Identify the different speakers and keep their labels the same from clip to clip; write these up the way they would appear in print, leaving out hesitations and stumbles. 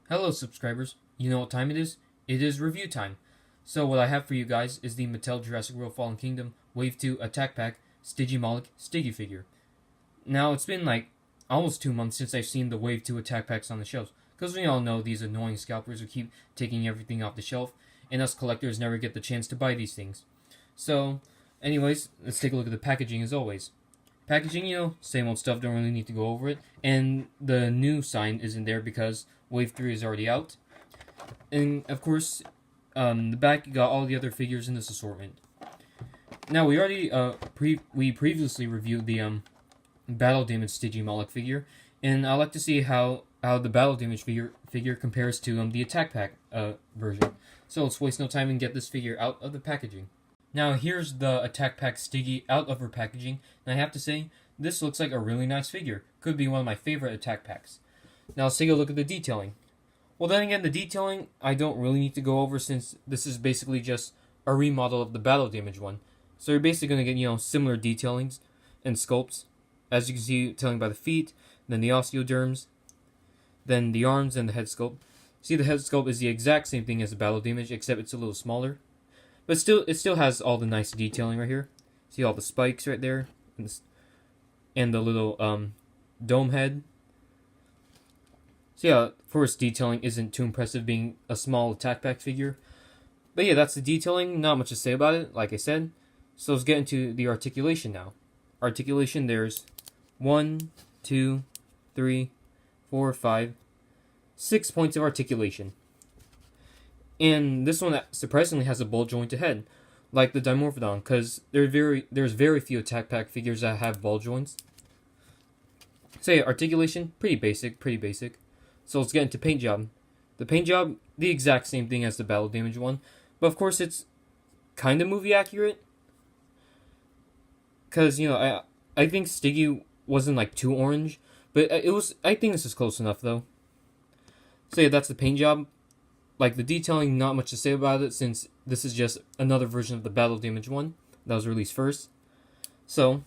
Speaker 1: Hello, subscribers. You know what time it is? It is review time. So what I have for you guys is the Mattel Jurassic World Fallen Kingdom Wave 2 Attack Pack Stygimoloch Stiggy figure. Now, it's been like almost 2 months since I've seen the Wave 2 Attack Packs on the shelves, because we all know these annoying scalpers who keep taking everything off the shelf, and us collectors never get the chance to buy these things. So, anyways, let's take a look at the packaging as always. Packaging, same old stuff, don't really need to go over it. And the new sign isn't there because Wave 3 is already out. And, of course, the back, you got all the other figures in this assortment. Now, we already, we previously reviewed the, Battle Damage Stygimoloch figure. And I like to see how the Battle Damage figure compares to, the Attack Pack, version. So, let's waste no time and get this figure out of the packaging. Now, here's the Attack Pack Stiggy out of her packaging, and I have to say, this looks like a really nice figure. Could be one of my favorite Attack Packs. Now, let's take a look at the detailing. Well, then again, the detailing, I don't really need to go over since this is basically just a remodel of the Battle Damage one. So you're basically going to get, similar detailings and sculpts. As you can see, telling by the feet, then the osteoderms, then the arms and the head sculpt. See, the head sculpt is the exact same thing as the Battle Damage, except it's a little smaller. But it still has all the nice detailing right here. See all the spikes right there, and the little dome head. So yeah, forest detailing isn't too impressive, being a small Attack Pack figure. But yeah, that's the detailing. Not much to say about it, like I said. So let's get into the articulation now. Articulation, there's 1, 2, 3, 4, 5, 6 points of articulation. And this one surprisingly has a ball jointed head, like the Dimorphodon, because there's very few Attack Pack figures that have ball joints. So yeah, articulation, pretty basic. So let's get into paint job. The paint job, the exact same thing as the Battle Damage one, but of course it's kind of movie accurate. Because, I think Stiggy wasn't like too orange, but I think this is close enough though. So yeah, that's the paint job. Like, the detailing, not much to say about it, since this is just another version of the Battle Damage one that was released first. So,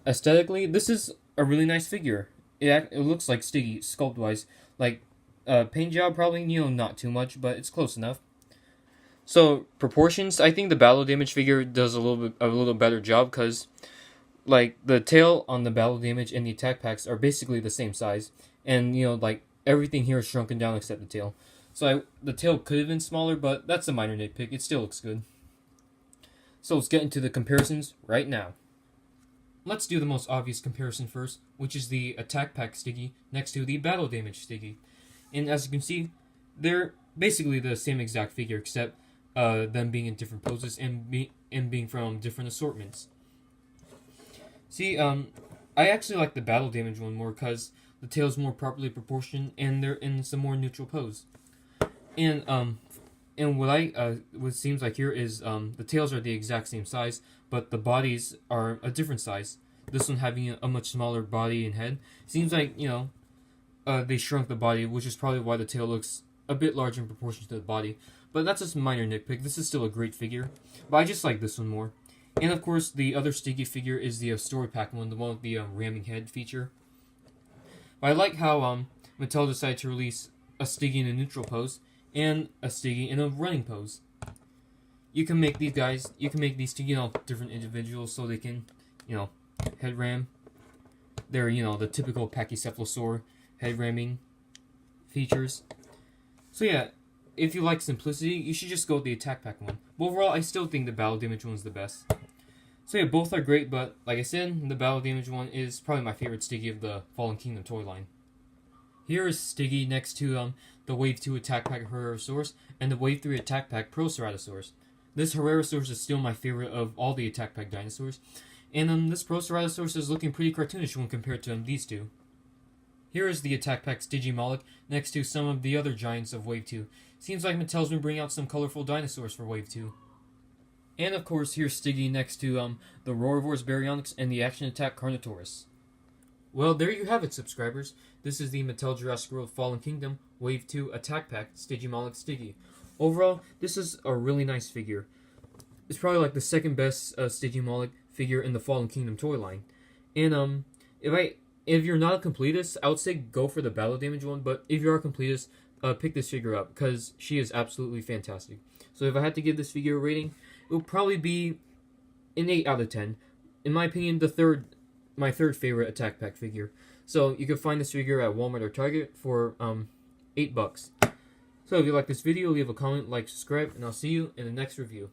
Speaker 1: aesthetically, this is a really nice figure. It looks like Stiggy, sculpt-wise. Like, paint job, probably, not too much, but it's close enough. So, proportions, I think the Battle Damage figure does a little better job, because, like, the tail on the Battle Damage and the Attack Packs are basically the same size. And, like, everything here is shrunken down except the tail. So the tail could have been smaller, but that's a minor nitpick. It still looks good. So let's get into the comparisons right now. Let's do the most obvious comparison first, which is the Attack Pack Stiggy next to the Battle Damage Stiggy. And as you can see, they're basically the same exact figure, except them being in different poses and being from different assortments. See, I actually like the Battle Damage one more because the tail's more properly proportioned and they're in some more neutral pose. And what seems like here is the tails are the exact same size, but the bodies are a different size. This one having a much smaller body and head. Seems like they shrunk the body, which is probably why the tail looks a bit larger in proportion to the body. But that's just a minor nitpick. This is still a great figure, but I just like this one more. And of course, the other Stiggy figure is the story pack one, the one with the ramming head feature. But I like how Mattel decided to release a Stiggy in a neutral pose and a Stiggy in a running pose. You can make these two, different individuals so they can, head ram. They're, the typical Pachycephalosaur head ramming features. So yeah, if you like simplicity, you should just go with the Attack Pack one. But overall, I still think the Battle Damage one's the best. So yeah, both are great, but like I said, the Battle Damage one is probably my favorite Stiggy of the Fallen Kingdom toy line. Here is Stiggy next to the Wave 2 Attack Pack Herrerasaurus and the Wave 3 Attack Pack Proceratosaurus. This Herrerasaurus is still my favorite of all the Attack Pack dinosaurs, and this Proceratosaurus is looking pretty cartoonish when compared to these two. Here is the Attack Pack Stygimoloch next to some of the other giants of Wave 2. Seems like Mattel's been bringing out some colorful dinosaurs for Wave 2. And of course, here's Stiggy next to the Roarvors Baryonyx and the Action Attack Carnotaurus. Well, there you have it, subscribers. This is the Mattel Jurassic World Fallen Kingdom Wave 2 Attack Pack Stygimoloch Stiggy. Overall, this is a really nice figure. It's probably like the second best Stygimoloch figure in the Fallen Kingdom toy line. And if if you're not a completist, I would say go for the battle damage one. But if you are a completist, pick this figure up because she is absolutely fantastic. So if I had to give this figure a rating, it would probably be an 8 out of 10. In my opinion, my third favorite attack pack figure. So you can find this figure at Walmart or Target for $8. So if you like this video, leave a comment, like, subscribe, and I'll see you in the next review.